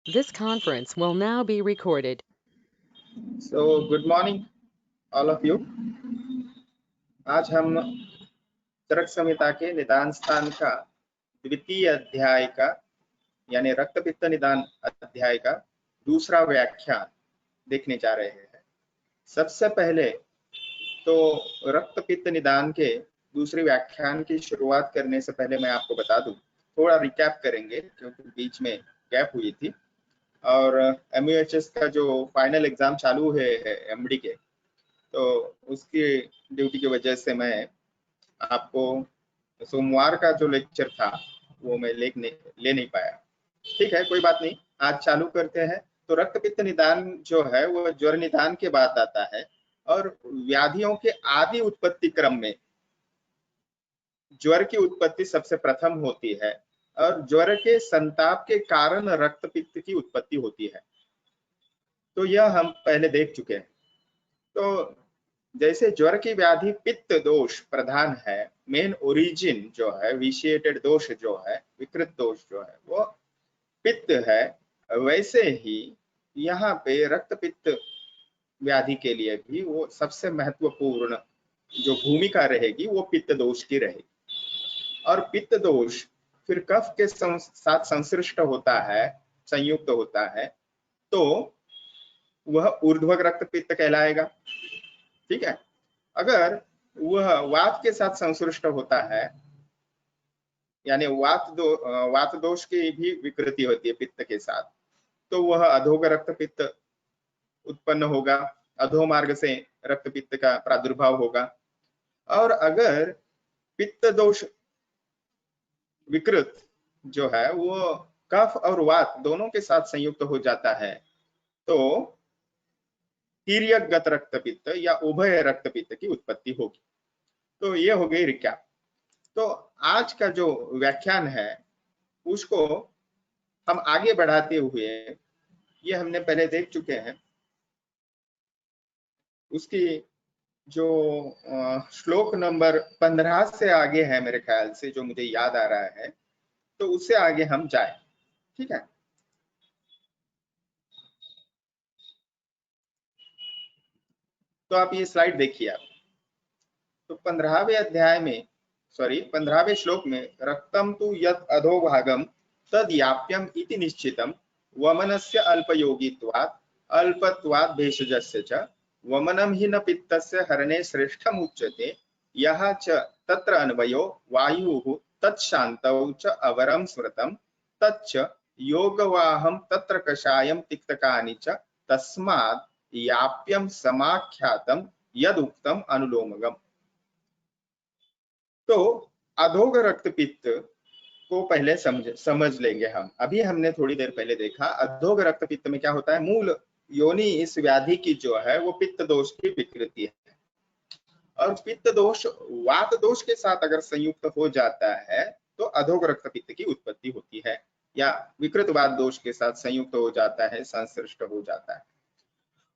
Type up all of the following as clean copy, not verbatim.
This conference will now be recorded. So good morning all of you. आज हम चरक संहिता के निदान स्थान का द्वितीय अध्याय का यानी रक्तपित्त निदान अध्याय का दूसरा व्याख्यान देखने जा रहे हैं। सबसे पहले तो रक्तपित्त निदान के दूसरे व्याख्यान की शुरुआत करने से पहले मैं आपको बता दूं, थोड़ा रिकैप करेंगे क्योंकि बीच में गैप हुई थी और MUHS का जो फाइनल एग्जाम चालू है MD के, तो उसकी ड्यूटी की वजह से मैं आपको सोमवार का जो लेक्चर था वो मैं ले नहीं पाया। ठीक है, कोई बात नहीं, आज चालू करते हैं। तो रक्तपित्त निदान जो है वो ज्वर निदान के बाद आता है और व्याधियों के आदि उत्पत्ति क्रम में ज्वर की उत्पत्ति सबसे प्रथम होती है और ज्वर के संताप के कारण रक्तपित्त की उत्पत्ति होती है। तो यह हम पहले देख चुके हैं। तो जैसे ज्वर की व्याधि पित्त दोष प्रधान है, मेन ओरिजिन जो है विशिएटेड दोष जो है, विकृत दोष जो है वो पित्त है, वैसे ही यहाँ पे रक्तपित्त व्याधि के लिए भी वो सबसे महत्वपूर्ण जो भूमिका रहेगी वो पित्त दोष की रहेगी। और पित्त दोष फिर कफ के साथ संश्लिष्ट होता है, संयुक्त होता है, तो वह ऊर्ध्वक रक्तपित्त कहलाएगा। ठीक है, अगर वह वात के साथ संश्लिष्ट होता है यानी वात दोष की भी विकृति होती है पित्त के साथ, तो वह अधोग रक्तपित्त उत्पन्न होगा, अधोमार्ग से रक्तपित्त का प्रादुर्भाव होगा। और अगर पित्त दोष विकृत जो है वो कफ और वात दोनों के साथ संयुक्त हो जाता है, तो तिर्यकगत रक्तपित्त या उभय रक्तपित्त की उत्पत्ति होगी। तो ये हो गई रिकैप। तो आज का जो व्याख्यान है उसको हम आगे बढ़ाते हुए, ये हमने पहले देख चुके हैं, उसकी जो श्लोक नंबर 15 से आगे है मेरे ख्याल से, जो मुझे याद आ रहा है, तो उससे आगे हम जाए। ठीक है, तो आप ये स्लाइड देखिए। आप तो 15वें अध्याय में, सॉरी 15वें श्लोक में, रक्तम तु यत् अधोभागम तद याप्यम इति निश्चितम वमनस्य अल्पयोगित्वात् अल्पत्वात् भेषजस्य च वमनम हि न पित्तस्य हरणे श्रेष्ठम उच्यते यः च तत्र अन्वयो वायुः तत्शान्तौ च अवरम स्मृतम तच्च योगवाहम तत्र कषायम तिक्तकानि च तस्मात् याप्यम समाख्यातम यदुक्तम अनुलोमगम। तो अधोग रक्तपित्त को पहले समझ लेंगे हम। अभी हमने थोड़ी देर पहले देखा अधोग रक्तपित्त में क्या होता है, मूल योनि इस व्याधि की जो है वो पित्त दोष की विकृति है, और पित्त दोष वात दोष के साथ अगर संयुक्त हो जाता है तो अधोग रक्तपित्त की उत्पत्ति होती है, या विकृत वात दोष के साथ संयुक्त हो जाता है, संश्लिष्ट हो जाता है।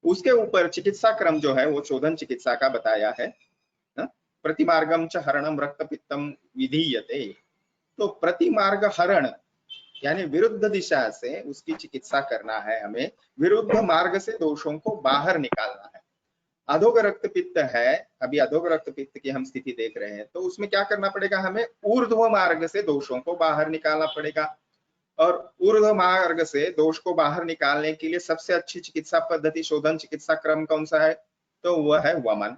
उसके ऊपर चिकित्सा क्रम जो है वो शोधन चिकित्सा का बताया है। प्रतिमार्गम च हरणम रक्तपित्तम विधीयते। तो प्रतिमार्ग हरण यानी विरुद्ध दिशा से उसकी चिकित्सा करना है हमें, विरुद्ध मार्ग से दोषों को बाहर निकालना है। अधोग रक्तपित्त है, अभी अधोग रक्तपित्त की हम स्थिति देख रहे हैं, तो उसमें क्या करना पड़ेगा, हमें ऊर्ध्व मार्ग से दोषों को बाहर निकालना पड़ेगा। और ऊर्ध्व मार्ग से दोष को बाहर निकालने के लिए सबसे अच्छी चिकित्सा पद्धति, शोधन चिकित्सा क्रम कौन सा है, तो वह है वमन।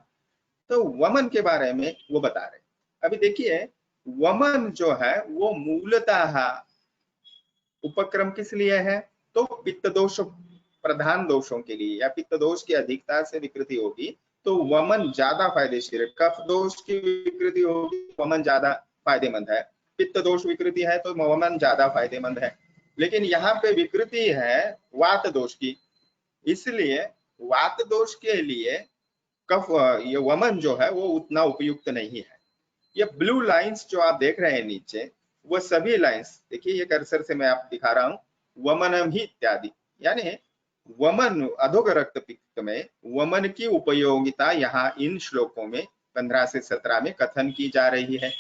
तो वमन के बारे में वो बता रहे। अभी देखिए, वमन जो है वो मूलतः उपक्रम किस लिए है, तो पित्त दोष प्रधान दोषों के लिए, या पित्त दोष की अधिकता से विकृति होगी तो वमन ज्यादा फायदेशीर है। कफ दोष की विकृति होगी, वमन ज्यादा फायदेमंद है। पित्त दोष विकृति है तो वमन ज्यादा फायदेमंद है। लेकिन यहाँ पे विकृति है वात दोष की, इसलिए वात दोष के लिए कफ, ये वमन जो है वो उतना उपयुक्त नहीं है। ये ब्लू लाइंस जो आप देख रहे हैं नीचे, वो सभी लाइंस देखिए, ये कर्सर से मैं आप दिखा रहा हूँ, वमनम ही इत्यादि, यानी वमन अधोग रक्तपित्त में वमन की उपयोगिता यहाँ इन श्लोकों में 15 से 17 में कथन की जा रही है।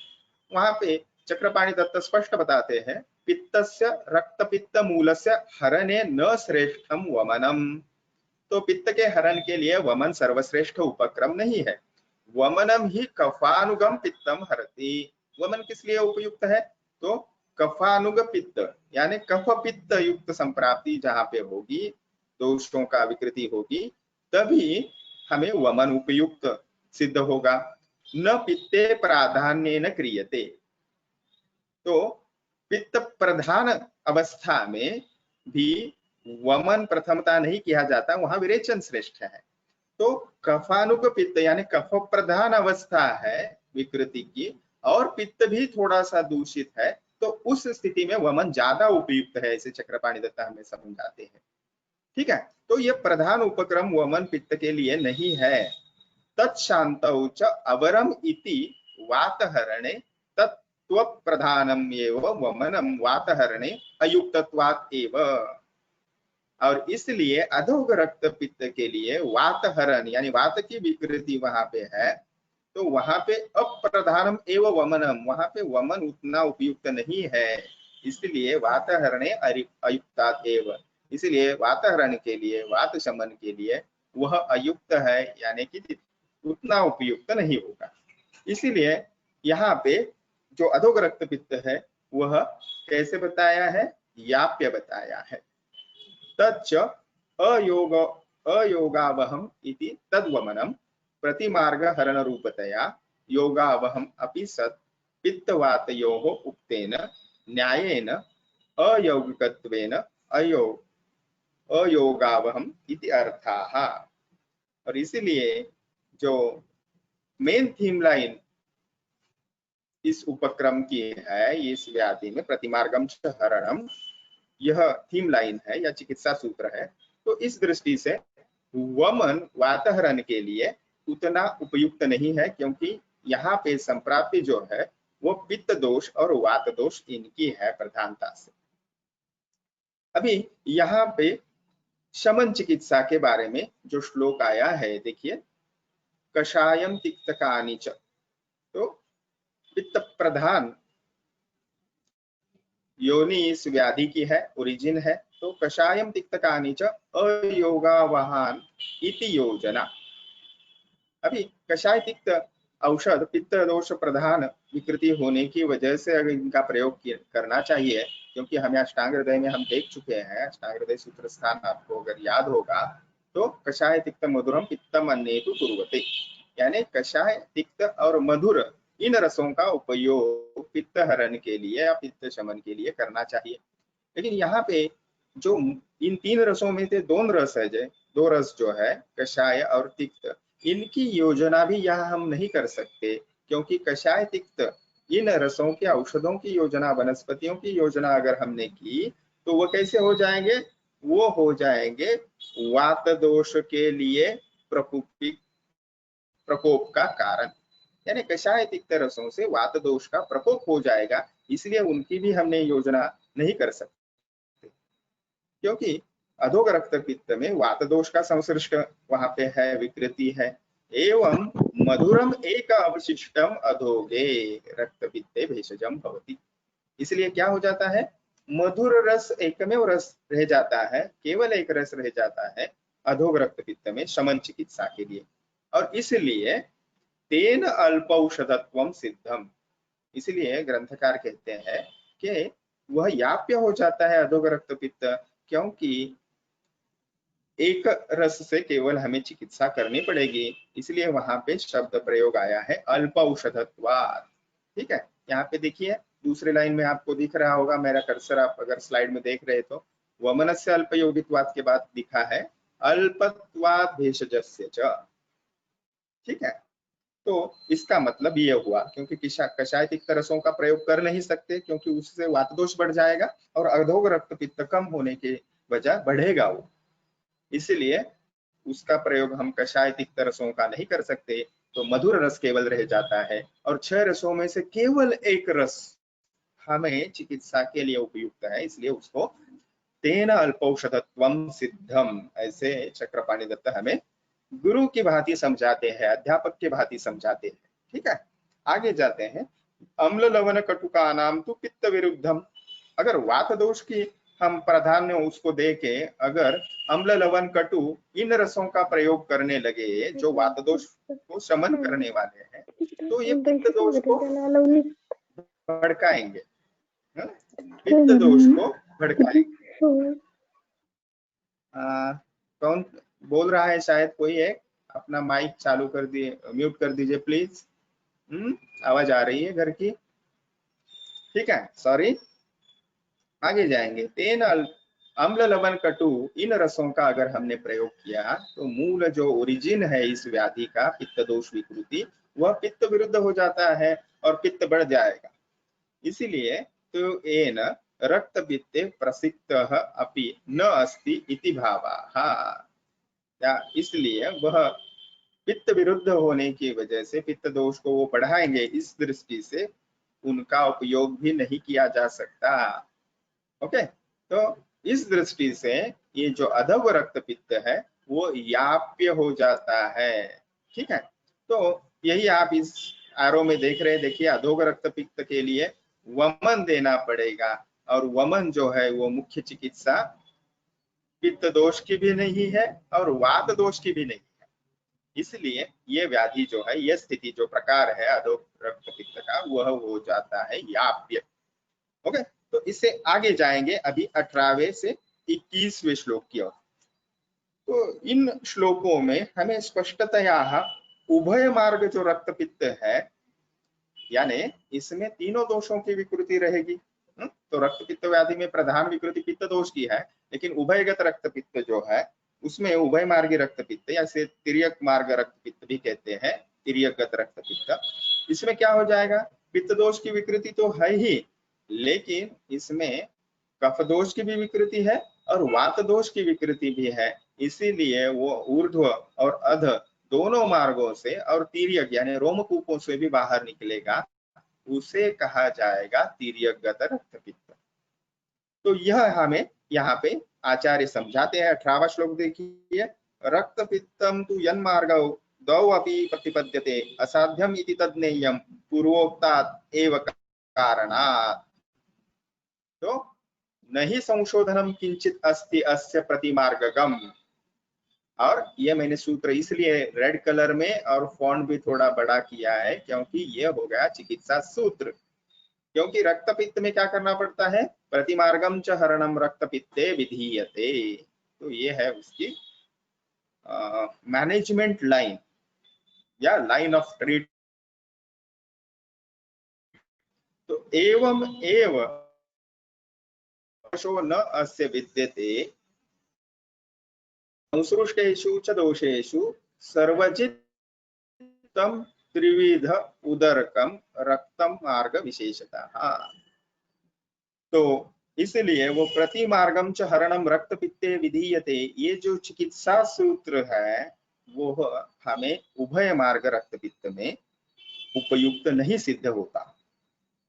वहां पे चक्रपाणि दत्त स्पष्ट बताते हैं पित्तस्य रक्तपित्त मूलस्य हरणे न श्रेष्ठम वमनम। तो पित्त के हरण के लिए वमन सर्वश्रेष्ठ उपक्रम नहीं है। वमनम ही कफानुगम पित्तम हरति। वमन किस लिए उपयुक्त है? तो कफानुग पित्त यानी कफ पित्त युक्त संप्राप्ति जहां पे होगी, दोषों का विकृति होगी, तभी हमें वमन उपयुक्त सिद्ध होगा। न पित्ते प्राधान्य न क्रियते। तो पित्त प्रधान अवस्था में भी वमन प्रथमता नहीं किया जाता, वहां विरेचन श्रेष्ठ है। तो कफानुग पित्त यानी कफ प्रधान अवस्था है विकृति की, और पित्त भी थोड़ा सा दूषित है, तो उस स्थिति में वमन ज्यादा उपयुक्त है, इसे चक्रपाणि दत्ता हमें समझाते हैं। ठीक है, तो ये प्रधान उपक्रम वमन पित्त के लिए नहीं है। तत्शान्तौ च अवरम इति वातहरणे तत्त्व प्रधानम एव वमनम वातहरणे अयुक्तत्वात् एव। और इसलिए अधोग रक्त पित्त के लिए वातहरण यानी वात की विकृति वहां पे है, तो वहां पे अप्रधानम एवं वमनम, वहां पे वमन उतना उपयुक्त नहीं है, इसलिए वातहरणे अयुक्तात् एव। इसलिए वातहरण के लिए, वात शमन के लिए वह अयुक्त है, यानी कि उतना उपयुक्त नहीं होगा। इसीलिए यहाँ पे जो अधोग रक्त पित्त है वह कैसे बताया है? याप्य बताया है। तच्च अयोग अयोगावहम इति तद्वमनम प्रतिमार्ग हरण रूपतया योगावहम अपि सत् पित्तवातयोः उक्तेन न्यायेन अयौगिकत्वेन अयोगावहम इति अर्थाः। और इसीलिए जो मेन थीम लाइन इस उपक्रम की है, इस व्याधि में प्रतिमार्गम च हरणम, यह थीम लाइन है या चिकित्सा सूत्र है। तो इस दृष्टि से वमन वातहरण के लिए उतना उपयुक्त नहीं है, क्योंकि यहाँ पे संप्राप्ति जो है वो पित्त दोष और वात दोष इनकी है प्रधानता से। अभी यहाँ पे शमन चिकित्सा के बारे में जो श्लोक आया है, देखिए, कषायम तिक्तकानि च, तो पित्त प्रधान योनि इस व्याधि की है, ओरिजिन है। तो कषायम तिक्तकानि च अयोगावहान इति योजना। अभी कषाय तिक्त औषध पित्त दोष प्रधान विकृति होने की वजह से अगर इनका प्रयोग करना चाहिए, क्योंकि हमें अष्टांग हृदय में हम देख चुके हैं, अष्टांग हृदय सूत्र स्थान आपको अगर याद होगा, तो कषाय तिक्त मधुरम पित्तम अन्नेतु कुर्वते, यानी कषाय तिक्त और मधुर इन रसों का उपयोग पित्त हरण के लिए या पित्त शमन के लिए करना चाहिए। लेकिन यहाँ पे जो इन तीन रसों में से दो रस जो है कषाय और तिक्त, इनकी योजना भी यहाँ हम नहीं कर सकते, क्योंकि कषाय तिक्त इन रसों के औषधों की योजना, वनस्पतियों की योजना अगर हमने की, तो वो कैसे हो जाएंगे? वो हो जाएंगे वात दोष के लिए प्रकोप का कारण, यानी कषाय तिक्त रसों से वात दोष का प्रकोप हो जाएगा। इसलिए उनकी भी हमने योजना नहीं कर सकते, क्योंकि अधोग रक्त पित्त में वात दोष का संश्लिष्ट वहां पे है, विकृति है। एवं मधुरम एक अवशिष्टम अधोगे रक्त पित्ते भेषजम भवति। इसलिए क्या हो जाता है? मधुर रस एकमेव रस रह जाता है, केवल एक रस रह जाता है अधोग रक्त पित्त में शमन चिकित्सा के लिए। और इसलिए तेन अल्पौषधत्वम सिद्धम, इसलिए ग्रंथकार कहते हैं कि वह याप्य हो जाता है अधोग रक्त पित्त, क्योंकि एक रस से केवल हमें चिकित्सा करनी पड़ेगी। इसलिए वहां पे शब्द प्रयोग आया है अल्पौषधत्वात्। ठीक है, यहाँ पे देखिए दूसरे लाइन में आपको दिख रहा होगा, मेरा कर्सर आप अगर स्लाइड में देख रहे तो वमनस्य अल्पयोगित्वात् के बाद लिखा है अल्पत्वात् भेषजस्य च। ठीक है, तो इसका मतलब ये हुआ, क्योंकि कषाय तिक्त रसों का प्रयोग कर नहीं सकते, क्योंकि उससे वात दोष बढ़ जाएगा और अधोग रक्त पित्त कम होने के वजह बढ़ेगा वो, इसलिए उसका प्रयोग हम कषाय तिक्त रसों का नहीं कर सकते। तो मधुर रस केवल रह जाता है, और 6 रसों में से केवल एक रस हमें चिकित्सा के लिए उपयुक्त है, इसलिए उसको तेन अल्पौषधत्वम सिद्धम, ऐसे चक्रपाणि दत्त हमें गुरु की भांति समझाते हैं, अध्यापक की भांति समझाते हैं। ठीक है, आगे जाते हैं। अम्ल लवण कटुका नाम तो पित्त विरुद्धम। अगर वात दोष की हम प्राधान्य उसको दे के अगर अम्ल लवण कटु इन रसों का प्रयोग करने लगे जो वात दोष को शमन करने वाले हैं, तो ये पित्त दोष को भड़काएंगे, पित्त दोष को भड़काएंगे। कौन बोल रहा है? शायद कोई है, अपना माइक चालू कर दिए, म्यूट कर दीजिए प्लीज। आवाज आ रही है घर की? ठीक है, सॉरी, आगे जाएंगे। तेन अम्ल लवण कटु इन रसों का अगर हमने प्रयोग किया तो मूल जो ओरिजिन है इस व्याधि का, पित्त दोष विकृति, वह पित्त विरुद्ध हो जाता है और पित्त बढ़ जाएगा। इसीलिए तो एन रक्त पित्ते प्रसिक्तः अपि न अस्ति इति भावः, या इसलिए वह पित्त विरुद्ध होने की वजह से पित्त दोष को वो बढ़ाएंगे, इस दृष्टि से उनका उपयोग भी नहीं किया जा सकता। ओके, तो इस दृष्टि से ये जो अधव रक्त पित्त है वो याप्य हो जाता है। ठीक है, तो यही आप इस आरो में देख रहे हैं। देखिए, अधोग रक्त पित्त के लिए वमन देना पड़ेगा, और वमन जो है वो मुख्य चिकित्सा पित्त दोष की भी नहीं है और वात दोष की भी नहीं है। इसलिए ये व्याधि जो है, ये स्थिति जो प्रकार है अधोग रक्त पित्त का, वह हो जाता है याप्य। ओके, तो इससे आगे जाएंगे अभी 18वें से 21वें श्लोक की ओर। तो इन श्लोकों में हमें स्पष्टतया उभय मार्ग जो रक्त पित्त है, यानी इसमें तीनों दोषों की विकृति रहेगी। तो रक्त पित्त व्याधि में प्रधान विकृति पित्त दोष की है, लेकिन उभयगत रक्त पित्त जो है उसमें उभय मार्गी रक्त पित्त, या इसे तिर्यक मार्ग रक्त पित्त भी कहते हैं, तिर्यकगत रक्त पित्त, इसमें क्या हो जाएगा? पित्त दोष की विकृति तो है ही, लेकिन इसमें कफ दोष की भी विकृति है और वात दोष की विकृति भी है। इसीलिए वो ऊर्ध्व और अध दोनों मार्गों से और तिर्यक यानी रोमकूपों से भी बाहर निकलेगा, उसे कहा जाएगा तिर्यकगत रक्त पित्त। तो यह हमें यहाँ पे आचार्य समझाते हैं। 18वां श्लोक देखिए, रक्त पित्तम तु यन्मार्गौ द्वौ अपि प्रतिपद्यते असाध्यम इति तद्नेयम पूर्वोक्तात् एव कारणात्। तो नहीं संशोधनम किंचित अस्ति अस्य प्रतिमार्गकम। और ये मैंने सूत्र इसलिए रेड कलर में और फॉन्ट भी थोड़ा बड़ा किया है क्योंकि ये हो गया चिकित्सा सूत्र। क्योंकि रक्त पित्त में क्या करना पड़ता है? प्रतिमार्गम च हरणम रक्त पित्ते विधीयते। तो ये है उसकी मैनेजमेंट लाइन या लाइन ऑफ ट्रीट। तो एवं एव न अस्य विद्यते संसृष्टेषु च दोषेषु सर्वजित्तम त्रिविध उदरकम रक्तम मार्ग विशेषतः। तो इसलिए वो प्रतिमार्गम च हरणम रक्त पित्ते विधीयते, ये जो चिकित्सा सूत्र है वो हमें उभय मार्ग रक्त पित्त में उपयुक्त नहीं सिद्ध होता।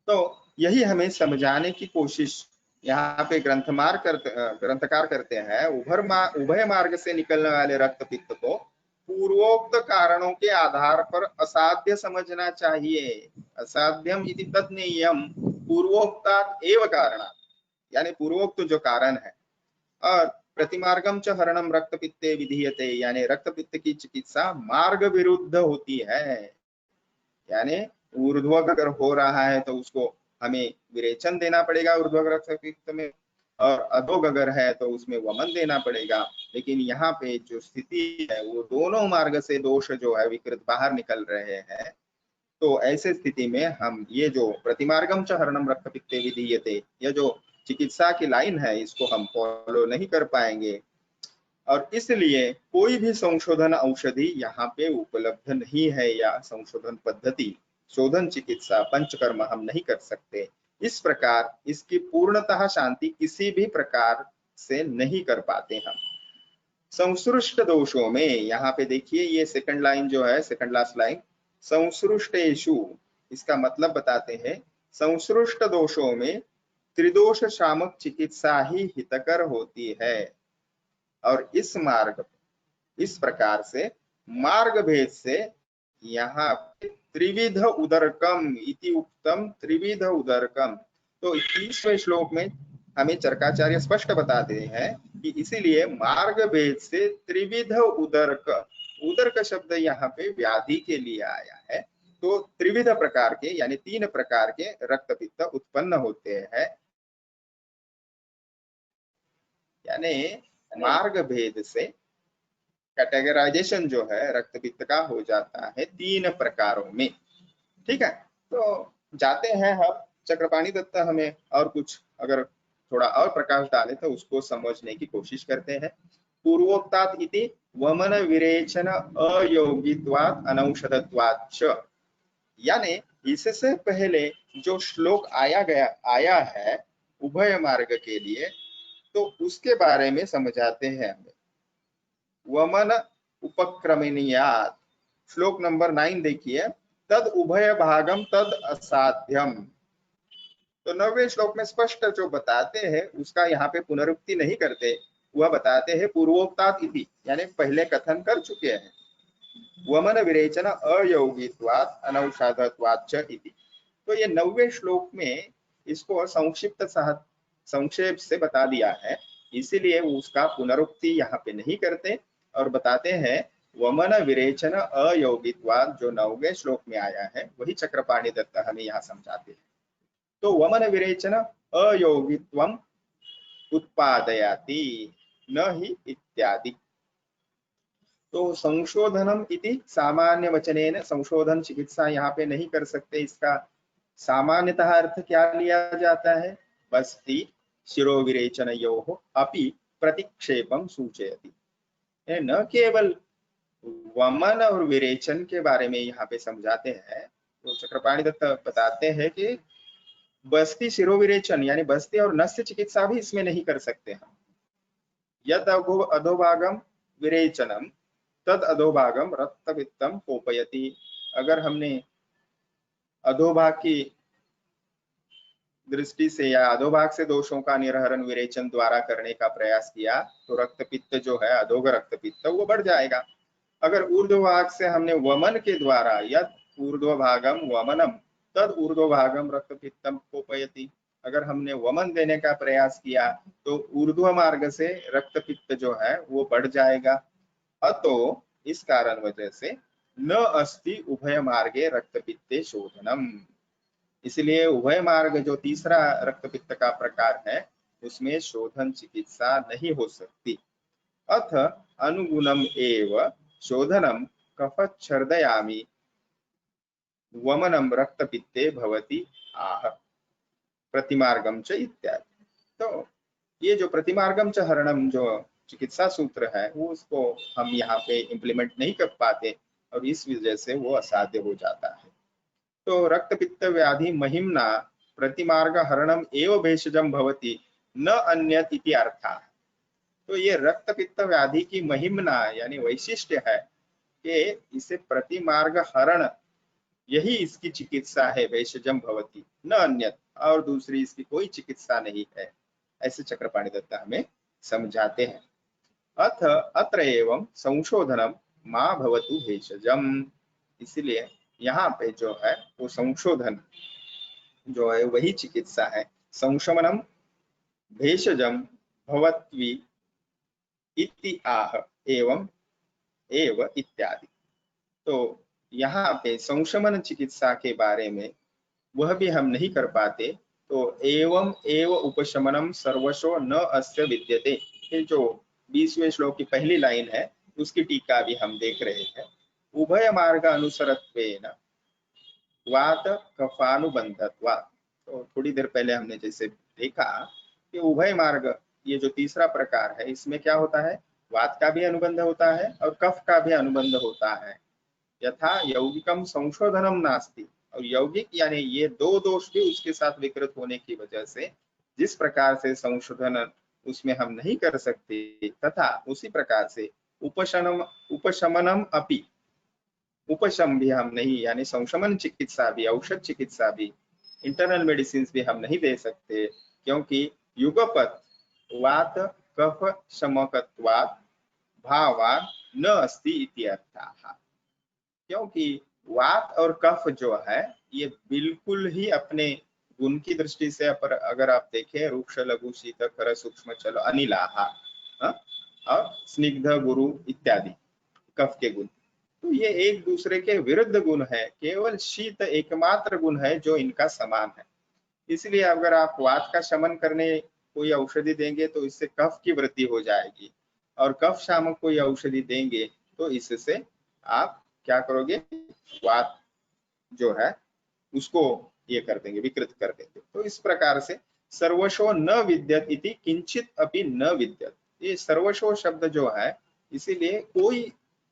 तो यही हमें समझाने की कोशिश यहाँ पे ग्रंथकार करते हैं। उभय मार्ग से निकलने वाले रक्त पित्त को पूर्वोक्त कारणों के आधार पर असाध्य समझना चाहिए। असाध्यम इति तद्नेयम पूर्वोक्तात् एव कारणात्, यानी पूर्वोक्त जो कारण है। और प्रतिमार्गम च हरणम रक्त पित्ते विधीयते, यानी रक्त पित्त की चिकित्सा मार्ग विरुद्ध होती है। यानी ऊर्ध्वक अगर हो रहा है तो उसको हमें विरेचन देना पड़ेगा ऊर्ध्वक रक्त पित्त में, और अधोग अगर है तो उसमें वमन देना पड़ेगा। लेकिन यहाँ पे जो स्थिति है वो दोनों मार्ग से दोष जो है विकृत बाहर निकल रहे हैं। तो ऐसे स्थिति में हम ये जो प्रतिमार्गम च हरणम रक्त पित्ते विधीयते, यह जो चिकित्सा की लाइन है इसको हम फॉलो नहीं कर पाएंगे। और इसलिए कोई भी संशोधन औषधि यहाँ पे उपलब्ध नहीं है, या संशोधन पद्धति, शोधन चिकित्सा पंचकर्म हम नहीं कर सकते। इस प्रकार इसकी पूर्णतः शांति किसी भी प्रकार से नहीं कर पाते हम। संसृष्ट दोषों में यहाँ पे देखिए, ये सेकंड लाइन जो है, सेकंड लास्ट लाइन, संसृष्टेषु, इसका मतलब बताते हैं संसृष्ट दोषों में त्रिदोष शामक चिकित्सा ही हितकर होती है। और इस प्रकार से मार्ग भेद से यहाँ त्रिविध उदरकम इति उक्तम, त्रिविध उदरकम, तो 30वें श्लोक में हमें चरकाचार्य स्पष्ट बताते हैं कि इसीलिए मार्ग भेद से त्रिविध उदरक, उदरक शब्द यहाँ पे व्याधि के लिए आया है। तो त्रिविध प्रकार के यानी 3 प्रकार के रक्त पित्त उत्पन्न होते हैं, यानी मार्ग भेद से कैटेगराइजेशन जो है रक्त पित्त का हो जाता है 3 प्रकारों में। ठीक है, तो जाते हैं हम चक्रपाणी दत्त हमें और कुछ अगर थोड़ा और प्रकाश डाले तो उसको समझने की कोशिश करते हैं। पूर्वोक्तात् इति वमन विरेचन अयोगित्वात् अनौषधत्वात् च, यानी इससे पहले जो श्लोक आया है उभय मार्ग के लिए, तो उसके बारे में समझाते हैं हमें। वमन उपक्रमणीयात्, श्लोक नंबर 9 देखिए, तद उभय भागम तद असाध्यम। तो 9वें श्लोक में स्पष्ट जो बताते हैं उसका यहाँ पे पुनरुक्ति नहीं करते, वह बताते हैं पूर्वोक्तात् इति, यानी पहले कथन कर चुके हैं। वमन विरेचन अयौगित्वात् अनौषधत्वात् च इति। तो ये 9वें श्लोक में इसको संक्षेप से बता दिया है, इसीलिए उसका पुनरुक्ति यहाँ पे नहीं करते और बताते हैं वमन विरेचन अयोगित्वात्, जो 9वें श्लोक में आया है वही चक्रपाणी दत्त हमें यहाँ समझाते हैं। तो वमन विरेचन अयोगित्वम उत्पादयाति न ही इत्यादि। तो संशोधनम इति सामान्य वचनेन, संशोधन चिकित्सा यहाँ पे नहीं कर सकते, इसका सामान्यतः अर्थ क्या लिया जाता है, बस्ति शिरोविरेचनयोः अपि प्रतिक्षेपम सूचयति। न केवल वमन और विरेचन के बारे में यहाँ पे समझाते हैं, तो चक्रपाणी दत्त बताते हैं कि बस्ती शिरोविरेचन यानी बस्ती और नस्य चिकित्सा भी इसमें नहीं कर सकते हम। यद अधोभागम विरेचनम तद अधोभागम रक्तपित्तम कोपयति, अगर हमने अधोभाग की दृष्टि से या अधोभाग से दोषों का निर्हरण विरेचन द्वारा करने का प्रयास किया तो रक्तपित्त जो है अधोग रक्तपित्त वो बढ़ जाएगा। अगर ऊर्ध्वभाग से हमने वमन के द्वारा यद ऊर्ध्वभागम वमनम तद ऊर्ध्वभागम रक्तपित्तम कोपयति, अगर हमने वमन देने का प्रयास किया तो ऊर्ध्व मार्ग से रक्तपित्त जो है वो बढ़ जाएगा। अतो इस कारण वजह से न अस्ति उभय मार्गे रक्तपित्ते शोधनम, इसलिए उभय मार्ग जो तीसरा रक्तपित्त का प्रकार है उसमें शोधन चिकित्सा नहीं हो सकती। अथ अनुगुणम एव शोधनम कफच्छर्दयामि वमनम रक्तपित्ते भवति आह प्रतिमार्गम च इत्यादि। तो ये जो प्रतिमार्गम च हरणम जो चिकित्सा सूत्र है वो उसको हम यहाँ पे इम्प्लीमेंट नहीं कर पाते और इस वजह से वो असाध्य हो जाता है। तो रक्तपित्त व्याधि महिम्ना प्रतिमार्ग हरणम एव भेषजम भवति न अन्यत इति अर्थः। तो ये रक्तपित्त व्याधि की महिम्ना यानी वैशिष्ट्य है कि इसे प्रतिमार्ग हरण यही इसकी चिकित्सा है, भेषजम भवति न अन्यत, और दूसरी इसकी कोई चिकित्सा नहीं है, ऐसे चक्रपाणी दत्त हमें समझाते हैं। अथ अत्र एवं संशोधनम मा भवतु भेषजम, इसलिए यहाँ पे जो है वो संशोधन जो है वही चिकित्सा है। संशमनम भेषजम भवत्वी इति आह एवं एव इत्यादि। तो यहाँ पे संशमन चिकित्सा के बारे में वह भी हम नहीं कर पाते, तो एवं एव उपशमनम सर्वशो न अस्य विद्यते, ये जो 20वें श्लोक की पहली लाइन है उसकी टीका भी हम देख रहे हैं। उभय मार्ग अनुसरत्वेन वात कफानुबंधत्वात्, तो थोड़ी देर पहले हमने जैसे देखा कि उभय मार्ग ये जो तीसरा प्रकार है इसमें क्या होता है, वात का भी अनुबंध होता है और कफ का भी अनुबंध होता है। यथा यौगिकम संशोधनम नास्ति, और यौगिक यानी ये दो दोष भी उसके साथ विकृत होने की वजह से जिस प्रकार से संशोधन उसमें हम नहीं कर सकते, तथा उसी प्रकार से उपशमनम अपि, उपशम भी हम नहीं यानी संशमन चिकित्सा भी, औषध चिकित्सा भी, इंटरनल मेडिसिन भी हम नहीं दे सकते, क्योंकि युगपत वात कफ शमकत्वात् भावात् न अस्ति इति अर्थः, क्योंकि वात और कफ जो है ये बिल्कुल ही अपने गुण की दृष्टि से अगर आप देखें, रूक्ष लघु शीत खर सूक्ष्म चल अनिलाहा, और स्निग्ध गुरु इत्यादि कफ के गुण, तो ये एक दूसरे के विरुद्ध गुण है। केवल शीत एकमात्र गुण है जो इनका समान है। इसलिए अगर आप वात का शमन करने कोई औषधि देंगे तो इससे कफ की वृद्धि हो जाएगी, और कफ शामक कोई औषधि देंगे तो इससे आप क्या करोगे, वात जो है उसको ये कर देंगे, विकृत कर देंगे। तो इस प्रकार से सर्वशो न विद्यत इति किंचित अपि न विद्यत, ये सर्वशो शब्द जो है, इसीलिए कोई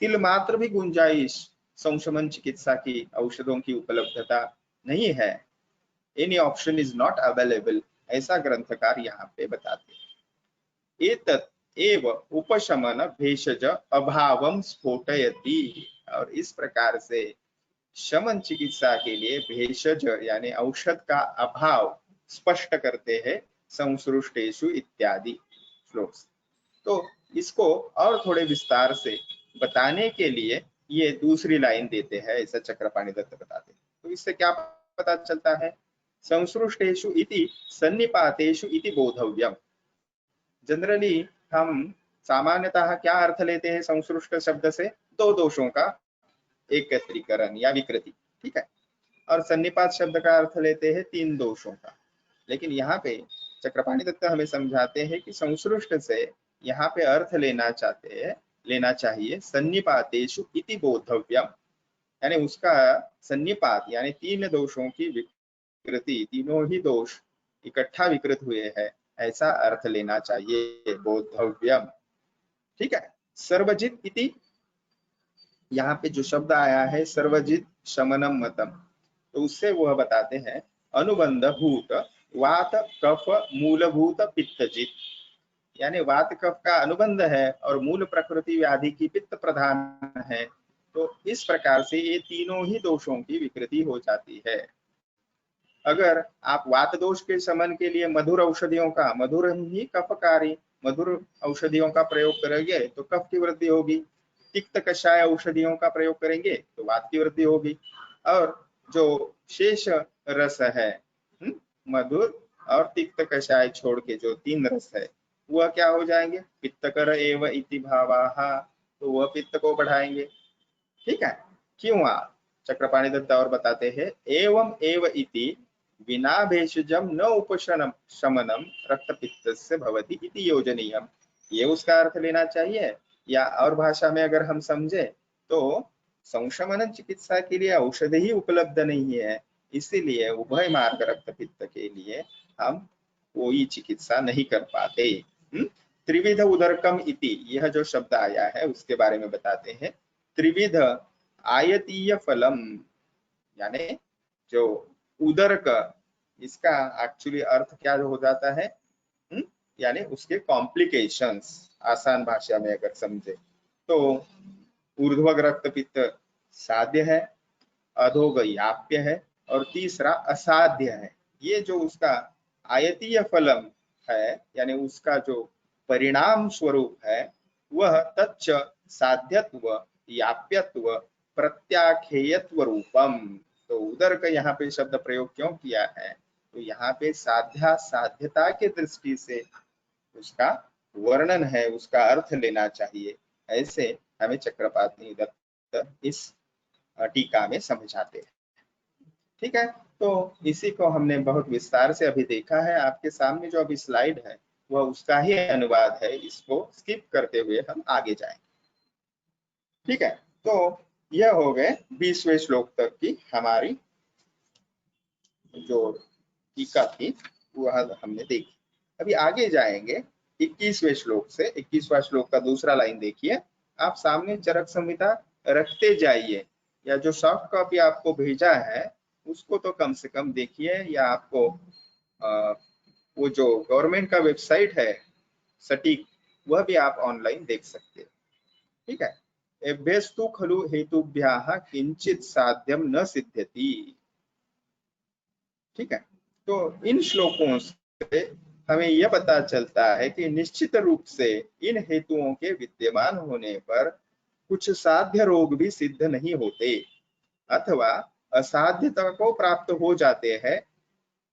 तिल मात्र भी गुंजाइश संशमन चिकित्सा की औषधों की उपलब्धता नहीं है, any option is not available, ऐसा ग्रंथकार यहाँ पे बताते हैं। एतत् एव उपशमन भेषज अभावम स्फोटयति, और इस प्रकार से शमन चिकित्सा के लिए भेषज यानी औषध का अभाव स्पष्ट करते हैं संसृष्टेषु इत्यादि श्लोक। तो इसको और थोड़े विस्तार से बताने के लिए ये दूसरी लाइन देते हैं, ऐसा चक्रपाणि दत्त बताते हैं। तो इससे क्या पता चलता है, संसृष्टेषु इति सन्निपातेषु इति बोधव्यम। जनरली हम सामान्यतः क्या अर्थ लेते हैं संसृष्ट शब्द से, दो दोषों का एकत्रीकरण या विकृति, ठीक है, और सन्निपात शब्द का अर्थ लेते हैं तीन दोषों का। लेकिन यहाँ पे चक्रपाणि दत्त हमें समझाते हैं कि संसृष्ट से यहाँ पे अर्थ लेना चाहिए सन्निपातेषु इति बोधव्यम, यानी उसका सन्निपात यानी तीन दोषों की विकृति, तीनों ही दोष इकट्ठा विकृत हुए हैं, ऐसा अर्थ लेना चाहिए, बोधव्यम, ठीक है। सर्वजित इति, यहाँ पे जो शब्द आया है सर्वजित शमनम मतम, तो उससे वह बताते हैं अनुबंध भूत वात कफ मूलभूत पित्तजित, यानी वात कफ का अनुबंध है और मूल प्रकृति व्याधि की पित्त प्रधान है। तो इस प्रकार से ये तीनों ही दोषों की विकृति हो जाती है। अगर आप वात दोष के शमन के लिए मधुर औषधियों का, मधुर ही कफकारी मधुर औषधियों का प्रयोग करेंगे तो कफ की वृद्धि होगी, तिक्त कषाय औषधियों का प्रयोग करेंगे तो वात की वृद्धि होगी, और जो शेष रस है मधुर और तिक्त कषाय छोड़ के जो तीन रस है वह क्या हो जाएंगे, पित्तकर एव इति भावाहा, तो वह पित्त को बढ़ाएंगे, ठीक है। क्यों चक्रपाणि दत्त और बताते हैं एवं एव इति विना भेषजम न उपशमनम रक्त पित्तस्य भवति इति योजनीयम, ये उसका अर्थ लेना चाहिए। या और भाषा में अगर हम समझे तो संशमन चिकित्सा के लिए औषधि ही उपलब्ध नहीं है, इसीलिए उभय मार्ग रक्त पित्त के लिए हम कोई चिकित्सा नहीं कर पाते। त्रिविध उदरकम इति, यह जो शब्द आया है उसके बारे में बताते हैं। त्रिविध आयतीय फलम, यानी जो उदरक, इसका एक्चुअली अर्थ क्या हो जाता है, यानी उसके कॉम्प्लिकेशंस, आसान भाषा में अगर समझे तो ऊर्ध्व रक्त पित्त साध्य है, अधोग याप्य है, और तीसरा असाध्य है। ये जो उसका आयतीय फलम है यानी उसका जो परिणाम स्वरूप है वह तच्च साध्यत्व याप्यत्व प्रत्याख्येयत्व रूपम। तो उदर का यहाँ पे शब्द प्रयोग क्यों किया है, तो यहाँ पे साध्यता के दृष्टि से उसका वर्णन है, उसका अर्थ लेना चाहिए, ऐसे हमें चक्रपाणि दत्त इस टीका में समझाते हैं, ठीक है। तो इसी को हमने बहुत विस्तार से अभी देखा है। आपके सामने जो अभी स्लाइड है वह उसका ही अनुवाद है, इसको स्किप करते हुए हम आगे जाएंगे, ठीक है। तो यह हो गए 20वें श्लोक तक की हमारी जो टीका थी वह हमने देखी। अभी आगे जाएंगे 21वें श्लोक से। 21वां श्लोक का दूसरा लाइन देखिए, आप सामने चरक संहिता रखते जाइए, या जो सॉफ्ट कॉपी आपको भेजा है उसको तो कम से कम देखिए, या आपको वो जो गवर्नमेंट का वेबसाइट है सटीक, वह भी आप ऑनलाइन देख सकते हैं, ठीक है। एभ्यस्तु खलु हेतुभ्याः किंचित साध्यम न सिद्ध्यति, ठीक है। तो इन श्लोकों से हमें यह पता चलता है कि निश्चित रूप से इन हेतुओं के विद्यमान होने पर कुछ साध्य रोग भी सिद्ध नहीं होते, अथवा असाध्यता को प्राप्त हो जाते हैं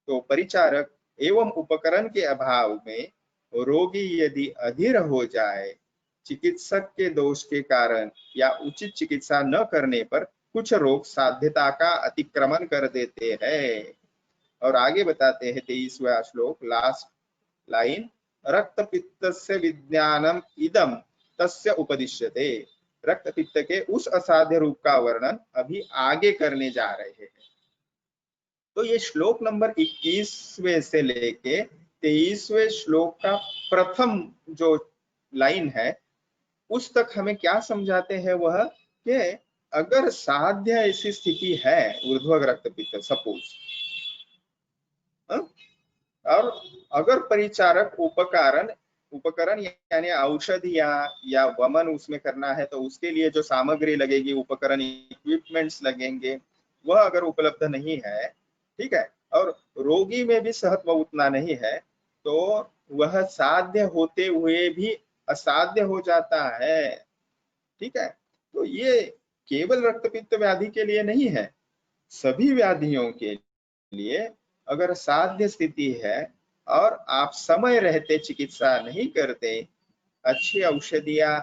तो परिचारक एवं उपकरण के अभाव में रोगी यदि अधीर हो जाए, चिकित्सक के दोष के कारण या उचित चिकित्सा न करने पर कुछ रोग साध्यता का अतिक्रमण कर देते हैं। और आगे बताते हैं 23वां श्लोक, लास्ट लाइन, रक्त पित्तस्य विज्ञानम इदम तस्य उपदिश्यते। रक्त पित्त के उस असाध्य रूप का वर्णन अभी आगे करने जा रहे हैं। तो ये श्लोक नंबर 21वें से लेके 23वें श्लोक का प्रथम जो लाइन है उस तक हमें क्या समझाते हैं, वह कि अगर साध्य ऐसी स्थिति है ऊर्ध्व रक्त पित्त सपोज, और अगर परिचारक उपकरण यानी औषधियां या वमन उसमें करना है तो उसके लिए जो सामग्री लगेगी, उपकरण इक्विपमेंट्स लगेंगे, वह अगर उपलब्ध नहीं है, ठीक है, और रोगी में भी सहत्व उतना नहीं है, तो वह साध्य होते हुए भी असाध्य हो जाता है। ठीक है, तो ये केवल रक्तपित्त व्याधि के लिए नहीं है, सभी व्याधियों के लिए अगर साध्य स्थिति है और आप समय रहते चिकित्सा नहीं करते, अच्छी औषधियां,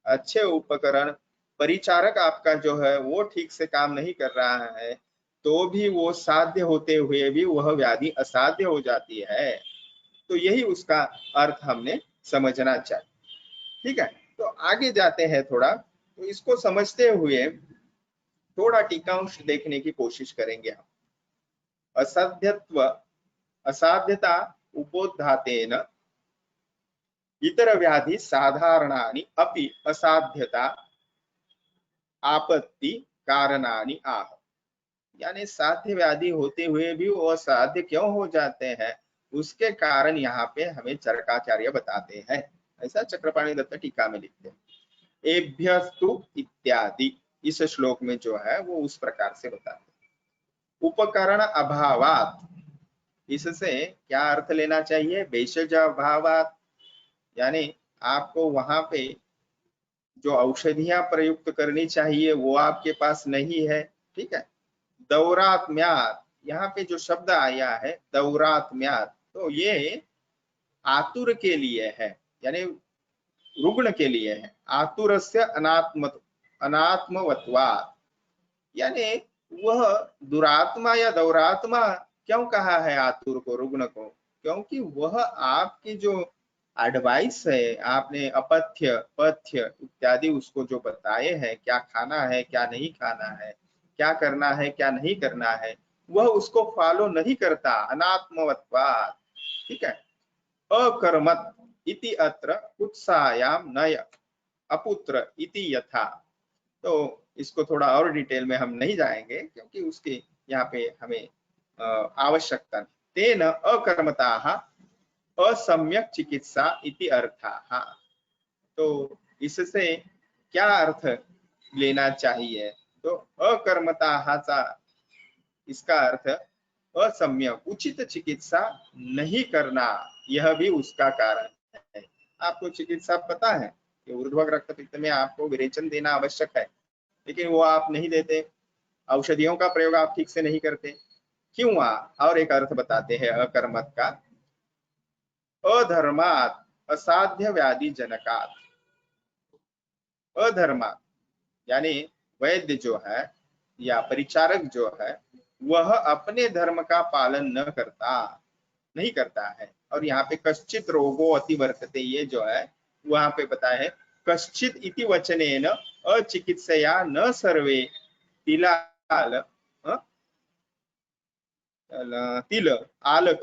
अच्छे उपकरण, परिचारक आपका जो है वो ठीक से काम नहीं कर रहा है, तो भी वो साध्य होते हुए भी वह व्याधि असाध्य हो जाती है। तो यही उसका अर्थ हमने समझना चाहिए। ठीक है, तो आगे जाते हैं थोड़ा, तो इसको समझते हुए थोड़ा टीकांश देखने की कोशिश करेंगे हम। असाध्यत्व असाध्यता उपोद्घातेन इतर व्याधि साधारणानि अपि असाध्यता आपत्ति कारणानि आह। यानी साध्य व्याधि होते हुए भी वो असाध्य क्यों हो जाते हैं, उसके कारण यहाँ पे हमें चरकाचार्य बताते हैं। ऐसा चक्रपाणि दत्त टीका में लिखते हैं। एभ्यस्तु इत्यादि इस श्लोक में जो है वो उस प्रकार से बताते हैं। उपकरण अभावात, इससे क्या अर्थ लेना चाहिए, भेषज अभावात, यानी आपको वहां पे जो औषधियां प्रयुक्त करनी चाहिए वो आपके पास नहीं है। ठीक है, दौरात्म्यात, यहाँ पे जो शब्द आया है दौरात्म्यात, तो ये आतुर के लिए है, यानी रुग्ण के लिए है। आतुरस्य अनात्मवत्वात्, यानी वह दुरात्मा या दौरात्मा क्यों कहा है आतुर को, रुग्ण को, क्योंकि वह आपकी जो एडवाइस है, आपने अपथ्य पथ्य इत्यादि उसको जो बताए हैं, क्या खाना है क्या नहीं खाना है, क्या करना है क्या नहीं करना है, वह उसको फॉलो नहीं करता, अनात्मवत्वात्। ठीक है, अकर्मत इति अत्र उत्सायाम नय अपुत्र इति यथा। तो इसको थोड़ा और डिटेल में हम नहीं जाएंगे क्योंकि उसकी यहाँ पे हमें आवश्यकता नहीं। तेन अकर्मताः असम्यक चिकित्सा इति अर्थाः। तो इससे क्या अर्थ लेना चाहिए, तो अकर्मताः चा इसका अर्थ असम्यक उचित चिकित्सा नहीं करना, यह भी उसका कारण है। आपको चिकित्सा पता है कि ऊर्ध्व रक्तपित्त में आपको विरेचन देना आवश्यक है, लेकिन वो आप नहीं देते, औषधियों का प्रयोग आप ठीक से नहीं करते, क्यों? और एक अर्थ बताते हैं अकर्मत का, अधर्मात असाध्य व्याधि जनकात। अधर्मात यानी वैद्य जो है या परिचारक जो है वह अपने धर्म का पालन नहीं करता है। और यहाँ पे कश्चित रोगो अतिवर्तते, ये जो है वहां पे बताया है, कश्चित इति वचनेन अचिकित्सया न सर्वे तिलाल तिल आलक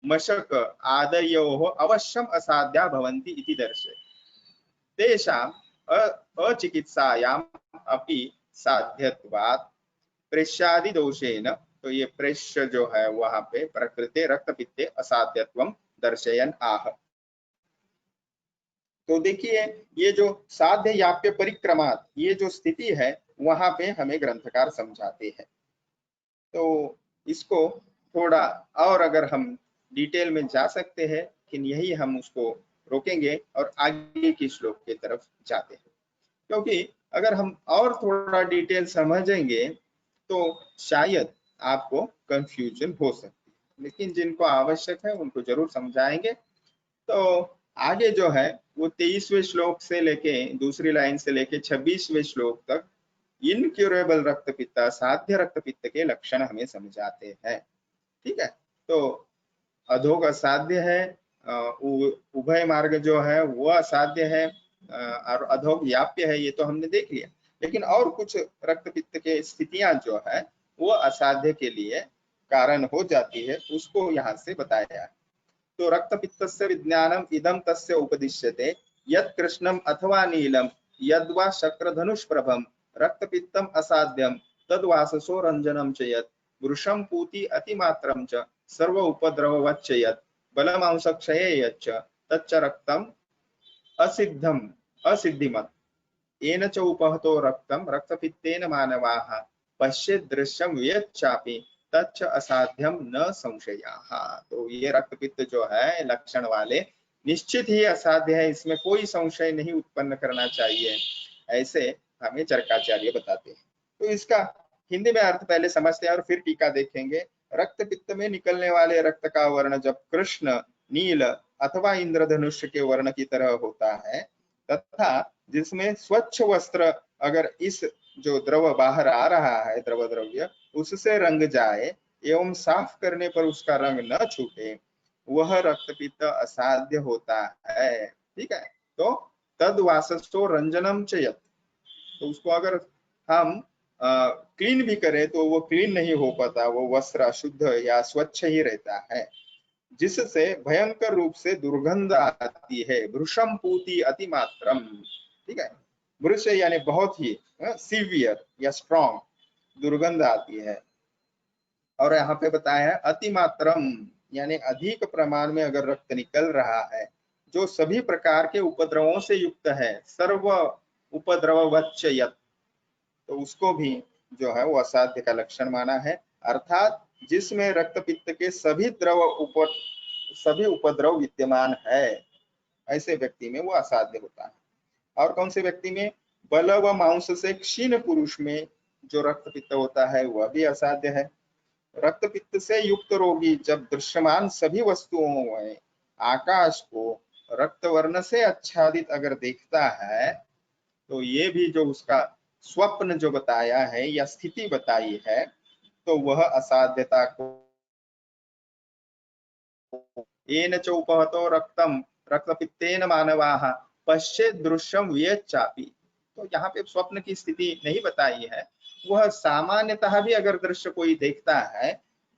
मशक आदयोः अवश्यम असाध्या भवन्ति इति दर्शय। तेषाम् अचिकित्सायाम् अपि साध्यत्वात् प्रेष्यादि दोषेण, तो ये प्रेष्य जो है वहां पे प्रकृते रक्तपित्ते असाध्यत्वम दर्शयन आह। तो देखिए ये जो साध्य याप्य परिक्रमात, ये जो स्थिति है वहां पे हमें ग्रंथकार समझाते हैं। तो इसको थोड़ा और अगर हम डिटेल में जा सकते हैं, लेकिन यही हम उसको रोकेंगे और आगे की श्लोक की तरफ जाते हैं, क्योंकि अगर हम और थोड़ा डिटेल समझेंगे तो शायद आपको कंफ्यूजन हो सकती है। लेकिन जिनको आवश्यक है उनको जरूर समझाएंगे। तो आगे जो है वो 23वें श्लोक से लेके दूसरी लाइन से लेके 26वें श्लोक तक इनक्यूरेबल रक्तपित्त, असाध्य रक्तपित्त के लक्षण हमें समझाते हैं। ठीक है, तो अधोग असाध्य है, उभय मार्ग जो है वो असाध्य है, और अधोग व्याप्य है, ये तो हमने देख लिया। लेकिन और कुछ रक्तपित्त के स्थितियां जो है वो असाध्य के लिए कारण हो जाती है, उसको यहाँ से बताया है। तो रक्तपित्तस्य विज्ञानम इदम तस्य उपदिश्यते यत् कृष्णम अथवा नीलम यद्वा शक्रधनुष्प्रभम रक्तपित्तम असाध्यम तद्वाससो रंजनम च यत् वृषम पूति अतिमात्रम च सर्व उपद्रववच्च यत् बलमांसक्षये यच्च तच्च रक्तम असिद्धम असिद्धिमत् येन च उपहतो रक्तम रक्तपित्तेन मानवाः पश्येत् दृश्यम यच्चापि तच्च असाध्यम न संशयाः। तो ये रक्तपित्त जो है लक्षण वाले निश्चित ही असाध्य है, इसमें कोई संशय नहीं उत्पन्न करना चाहिए, ऐसे हमें चरकाचार्य बताते हैं। तो इसका हिंदी में अर्थ पहले समझते हैं और फिर टीका देखेंगे। रक्तपित्त में निकलने वाले रक्त का वर्ण जब कृष्ण, नील अथवा इंद्रधनुष के वर्ण की तरह होता है, तथा जिसमें स्वच्छ वस्त्र अगर इस जो द्रव बाहर आ रहा है द्रव द्रव्य उससे रंग जाए एवं साफ करने पर उसका रंग न छूटे, वह रक्तपित्त असाध्य होता है। ठीक है, तो तद वासस्थो रंजनम च यत्, तो उसको अगर हम क्लीन भी करें तो वो क्लीन नहीं हो पाता, वो वस्त्र अशुद्ध या स्वच्छ ही रहता है, जिससे भयंकर रूप से दुर्गंध आती है। भृशम पूति अतिमात्रम, ठीक है, भृश यानी बहुत ही सीवियर या स्ट्रॉन्ग दुर्गंध आती है। और यहाँ पे बताया है अतिमात्रम यानी अधिक प्रमाण में अगर रक्त निकल रहा है जो सभी प्रकार के उपद्रवों से युक्त है, सर्व उपद्रववच्च यत्, तो उसको भी जो है वो असाध्य का लक्षण माना है। अर्थात जिसमें रक्तपित्त के सभी उपद्रव विद्यमान है, ऐसे व्यक्ति में वो असाध्य होता है। और कौन से व्यक्ति में? बल व मांस से क्षीण पुरुष में जो रक्तपित्त होता है वह भी असाध्य है। रक्तपित्त से युक्त रोगी जब दृश्यमान सभी वस्तुओं में आकाश को रक्तवर्ण से आच्छादित अगर देखता है, तो ये भी जो उसका स्वप्न जो बताया है या स्थिति बताई है, तो वह असाध्यता को येन च उपहतो रक्तम रक्तपित्तेन मानवाः पश्येत् दृश्यम व्यच्चापि, तो यहाँ पे स्वप्न की स्थिति नहीं बताई है, वह सामान्यतः भी अगर दृश्य कोई देखता है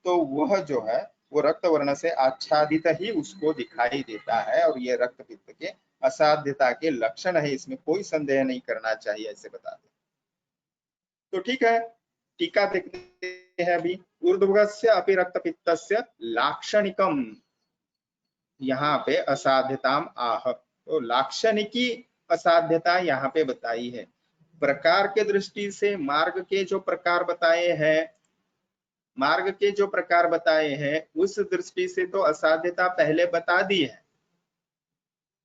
तो वह जो है वो रक्त वर्ण से आच्छादित ही उसको दिखाई देता है, और ये रक्तपित्त के असाध्यता के लक्षण है, इसमें कोई संदेह नहीं करना चाहिए, ऐसे बताते। तो ठीक है, टीका देखते हैं अभी। ऊर्ध्वगस्य अपि रक्तपित्तस्य लाक्षणिकम, यहाँ पे असाध्यताम आह, तो लाक्षणिकी असाध्यता यहाँ पे बताई है। प्रकार के दृष्टि से मार्ग के जो प्रकार बताए हैं, मार्ग के जो प्रकार बताए हैं उस दृष्टि से तो असाध्यता पहले बता दी है,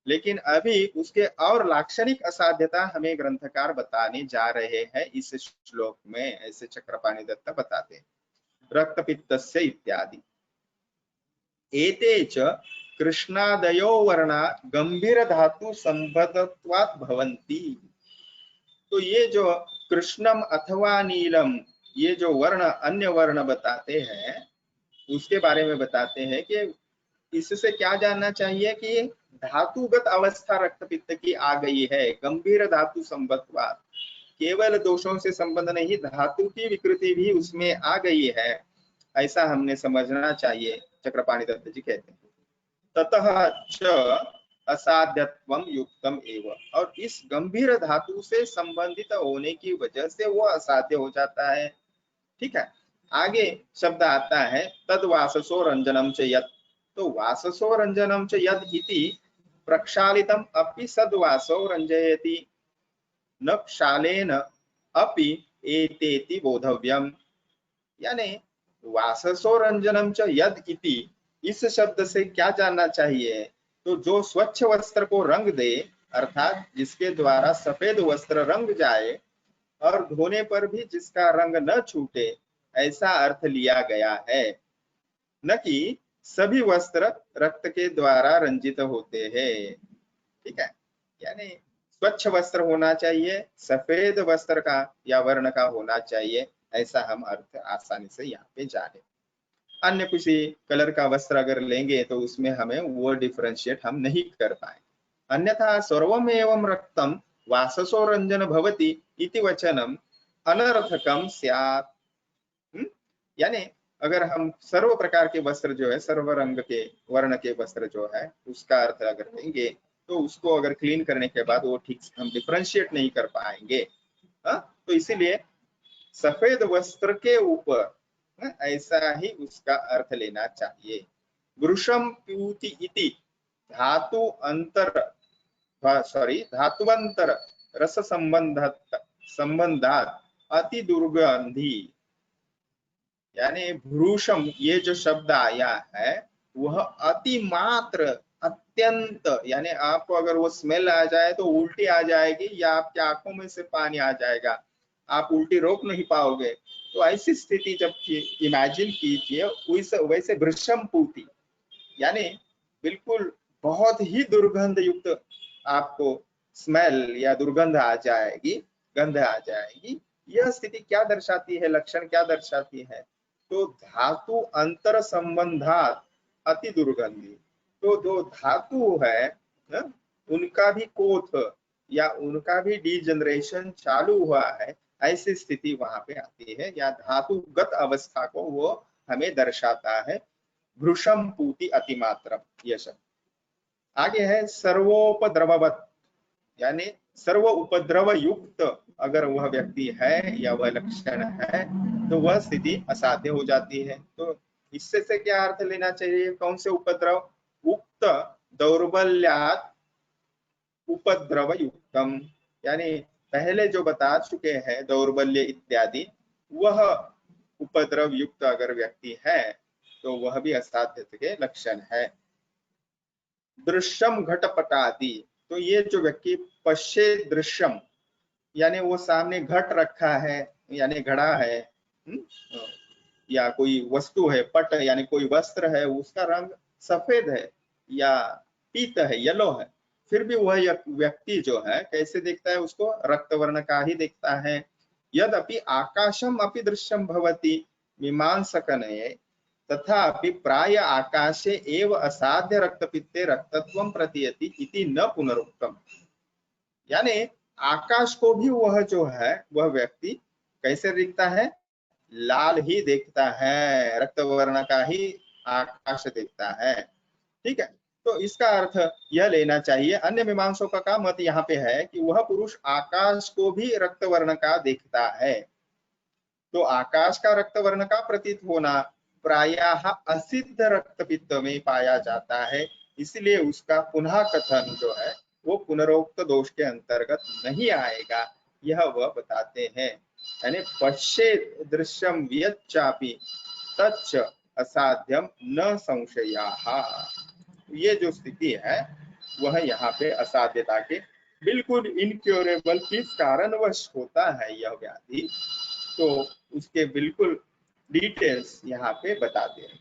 लेकिन अभी उसके और लाक्षणिक असाध्यता हमें ग्रंथकार बताने जा रहे हैं इस श्लोक में, ऐसे चक्रपाणि दत्त बताते हैं। रक्तपित्तस्य इत्यादि एते च कृष्णादयो वर्णा गंभीर धातु संबद्धत्वात् भवन्ति, तो ये जो कृष्णम अथवा नीलम, ये जो वर्ण अन्य वर्ण बताते हैं उसके बारे में बताते हैं कि इससे क्या जानना चाहिए कि धातुगत अवस्था रक्तपित्त की आ गई है। गंभीर धातु संबद्धत्वात्, केवल दोषों से संबंध नहीं, धातु की विकृति भी उसमें आ गई है, ऐसा हमने समझना चाहिए, चक्रपाणि दत्त जी कहते हैं। ततः च असाध्यत्वम युक्तम एव, और इस गंभीर धातु से संबंधित होने की वजह से वो असाध्य हो जाता है। ठीक है, आगे शब्द आता है तद वाससो रंजनम च यत्, तो वाससो रंजनम च यत् इति प्रक्षालितम अपि सद्वासो रंजयति न क्षालेन अपि एतेति बोधव्यम, यानी वाससो रंजनम च यद इति, इस शब्द से क्या जानना चाहिए? तो जो स्वच्छ वस्त्र को रंग दे, अर्थात जिसके द्वारा सफेद वस्त्र रंग जाए और धोने पर भी जिसका रंग न छूटे, ऐसा अर्थ लिया गया है। न कि सभी वस्त्र रक्त के द्वारा रंजित होते हैं। ठीक है, यानी स्वच्छ वस्त्र होना चाहिए, सफेद वस्त्र का या वर्ण का होना चाहिए, ऐसा हम अर्थ आसानी से यहाँ पे जाने। अन्य किसी कलर का वस्त्र अगर लेंगे तो उसमें हमें वो डिफरेंशिएट हम नहीं कर पाएंगे। अन्यथा सर्वमेवं रक्तम वाससो रंजन भवति इति वचनम अनर्थकम स्यात्। यानी अगर हम सर्व प्रकार के वस्त्र जो है, सर्व रंग के वर्ण के वस्त्र जो है, उसका अर्थ अगर लेंगे तो उसको अगर क्लीन करने के बाद वो ठीक से हम डिफरेंशिएट नहीं कर पाएंगे। तो इसीलिए सफेद वस्त्र के ऊपर ऐसा ही उसका अर्थ लेना चाहिए। वृषम प्यूति इति धातु अंतर धातुवंतर रस संबंधात अति दुर्गंधी। यानी भ्रूषम ये जो शब्द आया है वह अति मात्र अत्यंत, यानी आपको अगर वो स्मेल आ जाए तो उल्टी आ जाएगी या आपकी आंखों में से पानी आ जाएगा, आप उल्टी रोक नहीं पाओगे। तो ऐसी स्थिति जब इमेजिन कीजिए, वैसे भृशम पूति यानी बिल्कुल बहुत ही दुर्गंध युक्त आपको स्मेल या दुर्गंध आ जाएगी, गंध आ जाएगी। यह स्थिति क्या दर्शाती है, लक्षण क्या दर्शाती है? तो धातु अंतर संबंधात अति दुर्गंधी। तो जो धातु है ना, उनका भी कोथ या उनका भी डीजनरेशन चालू हुआ है, ऐसी स्थिति वहां पे आती है, या धातुगत अवस्था को वो हमें दर्शाता है। भृशम पूति अतिमात्रम, यह शब्द। आगे है सर्वोपद्रववत, यानी सर्व उपद्रव युक्त अगर वह व्यक्ति है या वह लक्षण है तो वह स्थिति असाध्य हो जाती है। तो इससे से क्या अर्थ लेना चाहिए? कौन से उपद्रव? उक्त दौर्बल्यात उपद्रव युक्तम, यानी पहले जो बता चुके हैं दौर्बल्य इत्यादि, वह उपद्रव युक्त अगर व्यक्ति है तो वह भी असाध्य के लक्षण है। दृश्यम घटपटादि, तो ये जो व्यक्ति पश्चे दृश्यम, यानी वो सामने घट रखा है यानी घड़ा है, या कोई वस्तु है, पट यानी कोई वस्त्र है, उसका रंग सफेद है या पीत है, येलो है, फिर भी वह व्यक्ति जो है कैसे देखता है? उसको रक्त वर्ण का ही देखता है। यद्यपि आकाशम अपि दृश्यम भवति मीमांसकनये तथापि प्राय आकाशे एव असाध्य रक्तपित्ते रक्तत्वं प्रतीयति इति न पुनरुक्तम। यानी आकाश को भी वह जो है वह व्यक्ति कैसे दिखता है? लाल ही देखता है, रक्त वर्ण का ही आकाश देखता है। ठीक है, तो इसका अर्थ यह लेना चाहिए। अन्य मीमांसकों का मत यहाँ पे है कि वह पुरुष आकाश को भी रक्त वर्ण का देखता है। तो आकाश का रक्त वर्ण का प्रतीत होना प्रायः असिद्ध रक्तपित्त में पाया जाता है, इसलिए उसका पुनः कथन जो है वो पुनरोक्त दोष के अंतर्गत नहीं आएगा, यह वह बताते हैं। यानी पश्चेत दृश्यम वियच्चापि तच्च असाध्यम न संशयाः, ये जो स्थिति है वह यहाँ पे असाध्यता के बिल्कुल इनक्योरेबल किस कारणवश होता है यह व्याधि, तो उसके बिल्कुल डिटेल्स यहाँ पे बताते हैं।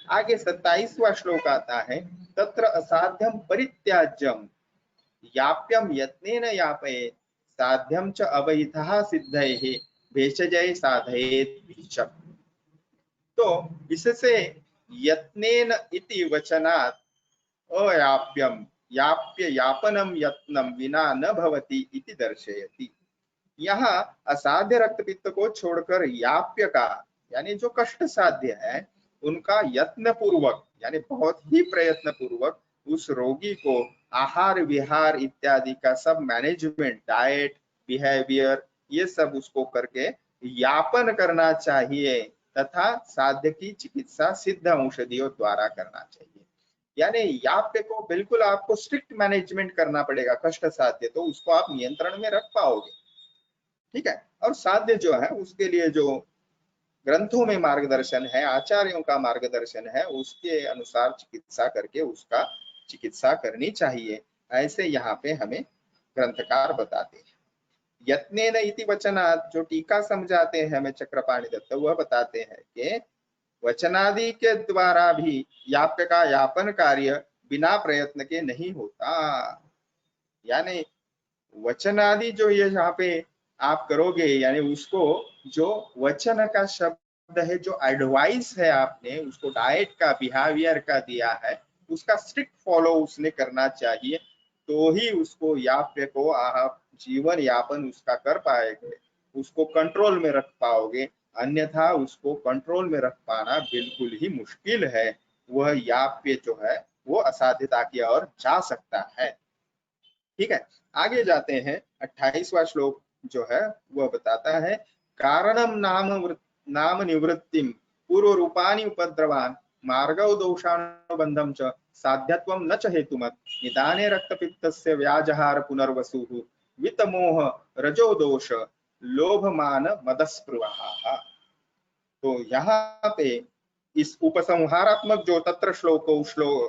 आगे 27वां श्लोक आता है, तत्र असाध्यम परित्याज्यम याप्यम यत्नेन यापयेत् साध्यम च अवैधः सिद्धैः भेषजैः साधयेत्। तो इससे यत्नेन इति वचनात् अयाप्यम याप्य यापनम यत्नम विना न भवति इति दर्शयति। यहाँ असाध्य रक्तपित्त को छोड़कर याप्य का यानी जो कष्ट साध्य है उनका यत्न पूर्वक यानी बहुत ही प्रयत्न पूर्वक उस रोगी को आहार विहार इत्यादि का सब मैनेजमेंट, डाइट, बिहेवियर, ये सब उसको करके यापन करना चाहिए तथा साध्य की चिकित्सा सिद्ध औषधियों द्वारा करना चाहिए। यानी याप्य को बिल्कुल आपको स्ट्रिक्ट मैनेजमेंट करना पड़ेगा। कष्ट साध्य तो उसको आप नियंत्रण में रख पाओगे, ठीक है। और साध्य जो है उसके लिए जो ग्रंथों में मार्गदर्शन है, आचार्यों का मार्गदर्शन है, उसके अनुसार चिकित्सा करके उसका चिकित्सा करनी चाहिए, ऐसे यहाँ पे हमें ग्रंथकार बताते हैं। यत्नेन इति वचनात्, जो टीका समझाते हैं हमें चक्रपाणि दत्त, वह बताते हैं कि वचनादि के द्वारा भी याप्य का यापन कार्य बिना प्रयत्न के नहीं होता। यानी वचन आदि जो ये यहाँ पे आप करोगे, यानी उसको जो वचन का शब्द है, जो एडवाइस है आपने उसको डाइट का, बिहेवियर का दिया है, उसका स्ट्रिक्ट फॉलो उसने करना चाहिए, तो ही उसको याप्य को आप जीवन यापन उसका कर पाएंगे, उसको कंट्रोल में रख पाओगे। अन्यथा उसको कंट्रोल में रख पाना बिल्कुल ही मुश्किल है। वह याप्य जो है वो असाध्यता की ओर जा सकता है। ठीक है, आगे जाते हैं। 28वां श्लोक जो है वह बताता है, कारणम नाम निवृत्तिम पूर्व रूपानि उपद्रवान मार्गौ दोषानुबंधम च साध्यत्वम न च हेतुमत निदाने रक्तपित्तस्य व्याजहार पुनर्वसुः वित्तमोह रजो दोष लोभ मान मदस्पृहा। तो यहाँ पे इस उपसंहारात्मक जो तत्र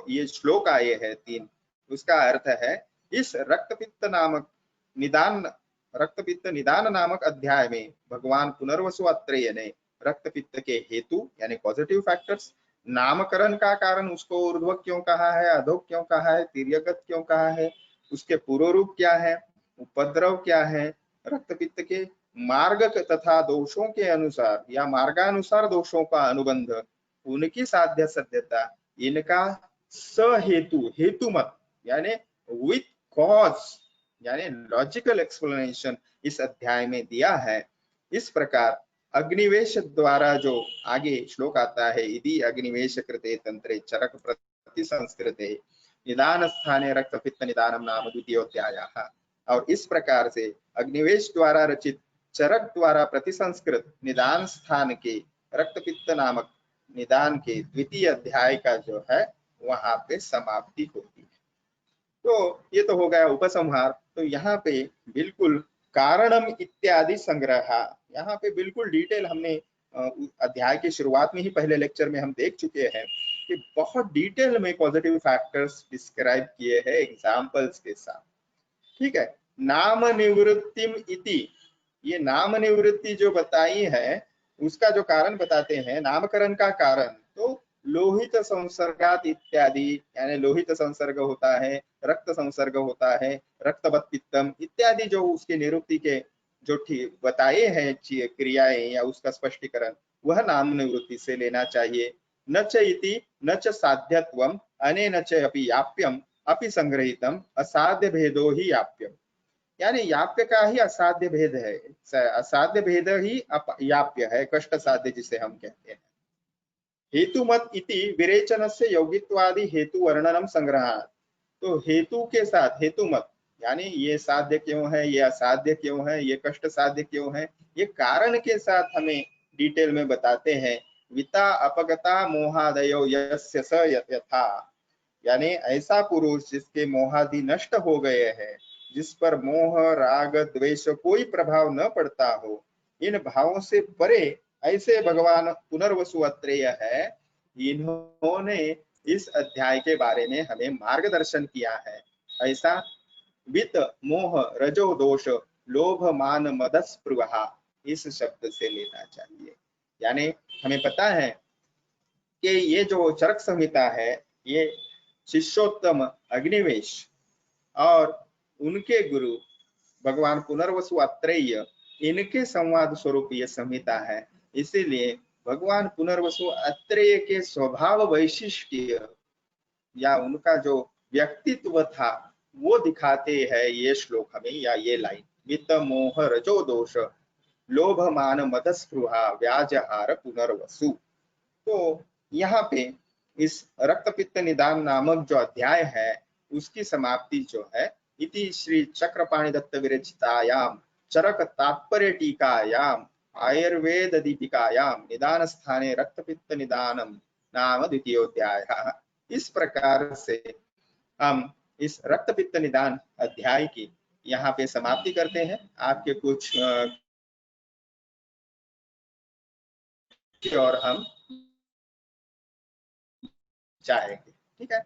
ये श्लोक आए हैं 3, उसका अर्थ है इस रक्तपित्त निदान नामक अध्याय में भगवान पुनर्वसु अत्रेय ने रक्तपित्त के हेतु यानी पॉजिटिव फैक्टर्स, नामकरण का कारण, उसको ऊर्ध्व क्यों कहा है, अधो क्यों कहा है, तिर्यगत क्यों कहा है, उसके पूर्व रूप क्या है, उपद्रव क्या है, रक्तपित्त के मार्ग तथा दोषों के अनुसार या मार्गानुसार दोषों का अनुबंध, उनकी साध्य सत्यता, इनका सहेतु हेतु मत यानी विथ कॉज यानी लॉजिकल एक्सप्लेनेशन इस अध्याय में दिया है। इस प्रकार अग्निवेश द्वारा जो आगे श्लोक आता है, यदि अग्निवेश कृते तंत्रे चरक प्रति संस्कृते निदान स्थाने रक्तपित्त निदानम नाम द्वितीयोध्यायः, और इस प्रकार से अग्निवेश द्वारा रचित चरक द्वारा प्रतिसंस्कृत निदान स्थान के रक्तपित्त नामक निदान के द्वितीय अध्याय का जो है वहां पे समाप्ति होती है। तो ये तो हो गया उपसंहार। तो यहाँ पे बिल्कुल कारणम इत्यादि संग्रह, यहाँ पे बिल्कुल डिटेल हमने अध्याय की शुरुआत में ही पहले लेक्चर में हम देख चुके हैं कि बहुत डिटेल में पॉजिटिव फैक्टर्स डिस्क्राइब किए हैं एग्जाम्पल्स के साथ। ठीक है, नाम निवृत्तिम इति, ये नाम निवृत्ति जो बताई है उसका जो कारण बताते हैं, नामकरण का कारण, तो लोहित संसर्गात इत्यादि, यानी लोहित संसर्ग होता है, रक्त संसर्ग होता है, रक्तवत पित्तम इत्यादि जो उसके निवृत्ति के जो बताए हैं क्रियाएं या उसका स्पष्टीकरण, वह नाम निवृत्ति से लेना चाहिए। न च इति न च साध्यत्वम अनेन च अपि याप्यम अपि संग्रहितम असाध्य भेदो ही याप्यम, यानी याप्य का ही असाध्य भेद है, असाध्य भेद ही याप्य है, कष्ट साध्य जिसे हम कहते हैं। हेतु मत इति विरेचन से यौगित्वादि हेतु वर्णनम संग्रहात, तो हेतु के साथ हेतु मत यानी ये साध्य क्यों है, ये असाध्य क्यों है, ये कष्ट साध्य क्यों है, ये कारण के साथ हमें डिटेल में बताते हैं। विता अपगता मोहादयो यस्य स यथा, यानी ऐसा पुरुष जिसके मोहादि नष्ट हो गए हैं, जिस पर मोह राग द्वेष कोई प्रभाव न पड़ता हो, इन भावों से परे ऐसे भगवान पुनर्वसु अत्रेय है, इन्होंने इस अध्याय के बारे में हमें मार्गदर्शन किया है। ऐसा वित्त मोह रजो दोष लोभ मान मदस्पृहा इस शब्द से लेना चाहिए। यानी हमें पता है कि ये जो चरक संहिता है, ये शिष्योत्तम अग्निवेश और उनके गुरु भगवान पुनर्वसु अत्रेय, इनके संवाद स्वरूप ये संहिता है। इसीलिए भगवान पुनर्वसु अत्रेय के स्वभाव वैशिष्ट्य या उनका जो व्यक्तित्व था वो दिखाते हैं ये श्लोक हमें, या ये लाइन, वित्त मोह रजो दोष लोभ मान मदस्पृहा व्याजहार पुनर्वसु। तो यहाँ पे इस रक्तपित्त निदान नामक जो अध्याय है उसकी समाप्ति जो है, इति श्री चक्रपाणि दत्त विरचितायाम चरक तात्पर्य टीकायाम आयुर्वेद दीपिकायाम निदान स्थाने रक्तपित्त निदानम नाम द्वितीयोध्यायः। इस प्रकार से हम इस रक्तपित्त निदान अध्याय की यहाँ पे समाप्ति करते हैं। आपके कुछ और हम जाएंगे। ठीक है।